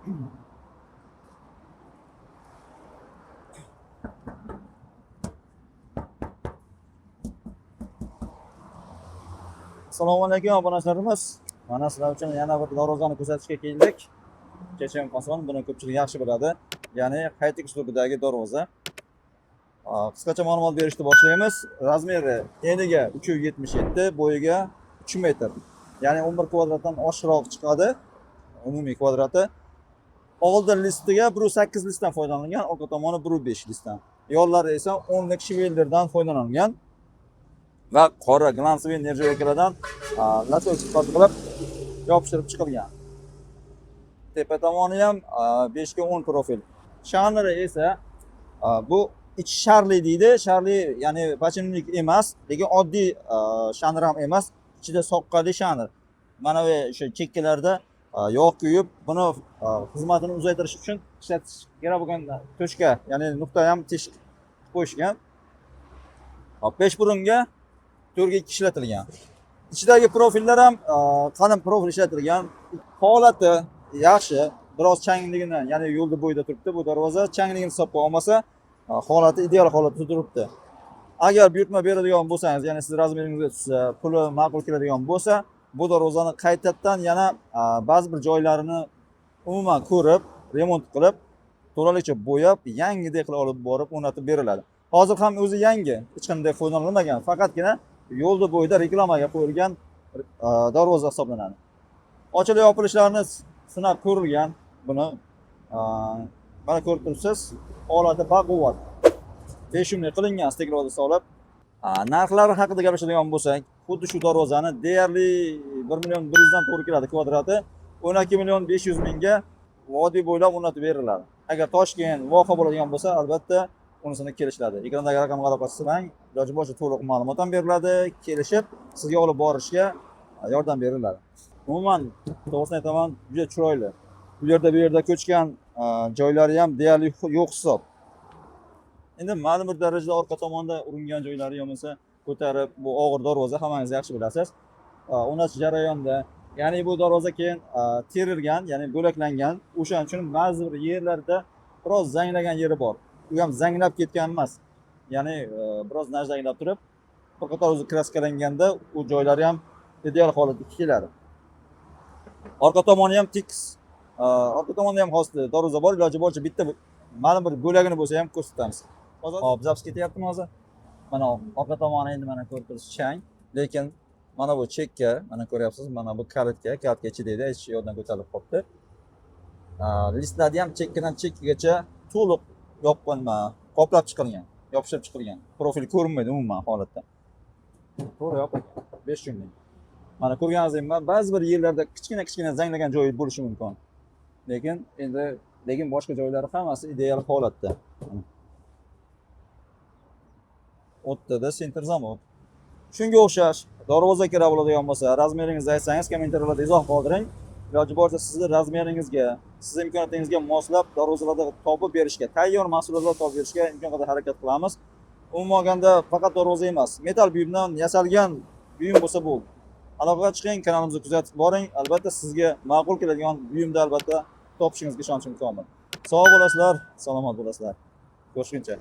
Assalomu alaykum obunachilarimiz. Mana sizlar uchun yana bir darvozani ko'rsatishga keldik. Chechem fason, buni ko'pchilik yaxshi biladi. Ya'ni haytik uslubidagi darvoza. Qisqacha ma'lumot berishni boshlaymiz. Razmeri eniga 377, bo'yiga 3 metr. Ya'ni 11 kvadratdan oshiqroq chiqadi. Umumiy kvadrati. Oldin listiga 1.8 listdan foydalanilgan, orqa tomoni 1.5 listdan. Yo'llari esa 10 lik shivelderdan foydalanilgan. Va qora glansoviy nержавейкаlardan latok sifat qilib yopishtirib chiqilgan. Tepa tomoni ham 5 ga 10 profil. Shanri esa bu ichi sharli deydi. Sharli ya'ni pachinlik emas, lekin oddiy shanr ham emas, ichida soqqali shanr. Mana bu o'sha chekkalarda yog' quyib, buni xizmatini uzaytirish uchun ishlatish kerak bo'lgan to'shka, ya'ni nuqta ham teshik qo'yishgan. Hop, 5 burunga 4 ga 2 ishlatilgan. Ichidagi profillar ham qalin profil ishlatilgan. Holati yaxshi, biroz changligidan, ya'ni yo'lda bo'yida turibdi bu darvoza. Changligini hisobga olmasa, holati ideal holatda turibdi. Agar buyurtma beradigan bo'lsangiz, ya'ni siz razmeringizga tushsa, puli ma'qul keladigan bo'lsa, bu darvozani qaytadan yana ba'zi bir joylarini umuman ko'rib, remont qilib, to'lalicha bo'yab, yangidek qilib olib borib o'rnatib beriladi. Hozir ham o'zi yangi, hech qanday foydalanilmagan, faqatgina yo'lda bo'yida reklamaga qo'yilgan darvoza hisoblanadi. Ochilib yopilishlarini sinab ko'rilgan. Buni mana ko'rib turibsiz, holati baquvvat. Beshumli qilingan steklodi solib. Narxlari haqida gapiradigan bo'lsak, xuddi shu darvozani deyarli 1.100.000 dan to'g'ri keladi kvadrati. 12.500.000 mingga vodiy bo'ylab o'rnatib beriladi. Agar Toshkent voha bo'ladigan bo'lsa, albatta unisini kelishiladi. Ekrandagi raqamga aloqa qilsang, iloji boricha to'liq ma'lumot ham beriladi, kelishib sizga olib borishga yordam beriladi. Umuman, to'g'risini aytaman, juda chiroyli. Bu yerda ko'chgan joylari ham deyarli yo'q hisob. Endi ma'lum bir darajada orqa tomonda uringan joylari bo'lmasa, ko'tarib, bu og'ir darvoza, hammangiz yaxshi bilasiz. O'rnatish jarayonida, ya'ni bu darvoza keyin terilgan, ya'ni bo'laklangan. O'shaning uchun ba'zi bir yerlarda biroz zanglagan yeri bor. U ham zanglab ketgan emas. Ya'ni biroz najdanglab turib, bir qator o'zi kraskalanganda u joylari ham ideal holatga keladi. Orqa tomoni ham tekis. Orqa tomonda ham xosli darvoza bor, iloji boricha bitta ma'lum bir bo'lagini bo'lsa ham ko'rsatamiz. Hop, zaps ketyaptimi hozir? Mana orqa tomoni endi mana ko'rib turibsiz, chang, lekin mana bu chekka, mana ko'ryapsiz, mana bu kalitga ichidagi hech yo'ldan ko'tarilib qolibdi. Listlarni ham chekkadan chekkagacha to'liq yopqinma, qoplab chiqilgan, yopishib chiqilgan. Profil ko'rinmaydi umuman holatda. To'g'ri yopilgan. 5 kunlik. Mana ko'rganingizdek, ba'zi bir yerlarda kichkina zanglagan joyi bo'lishi mumkin. Lekin boshqa joylari hammasi ideal holatda. O'rtada senter zamok. Shunga o'xshash darvoza kerak bo'ladigan bo'lsa, razmeringizni aytsangiz, kommentariylarda izoh qoldiring. Iloji boricha sizni razmeringizga, siz imkoniyatingizga moslab darvozalarda topib berishga, tayyor mahsulotlar topib berishga imkon qadar harakat qilamiz. Umuman olganda faqat darvoza emas, metal buyumdan yasalgan buyum bo'lsa bu. Aloqaga chiqing, kanalimizni kuzatib boring. Albatta sizga ma'qul keladigan buyumda albatta topishingizga ishonchim komil. Sog' bo'lasizlar, salomat bo'lasizlar. Ko'rishguncha.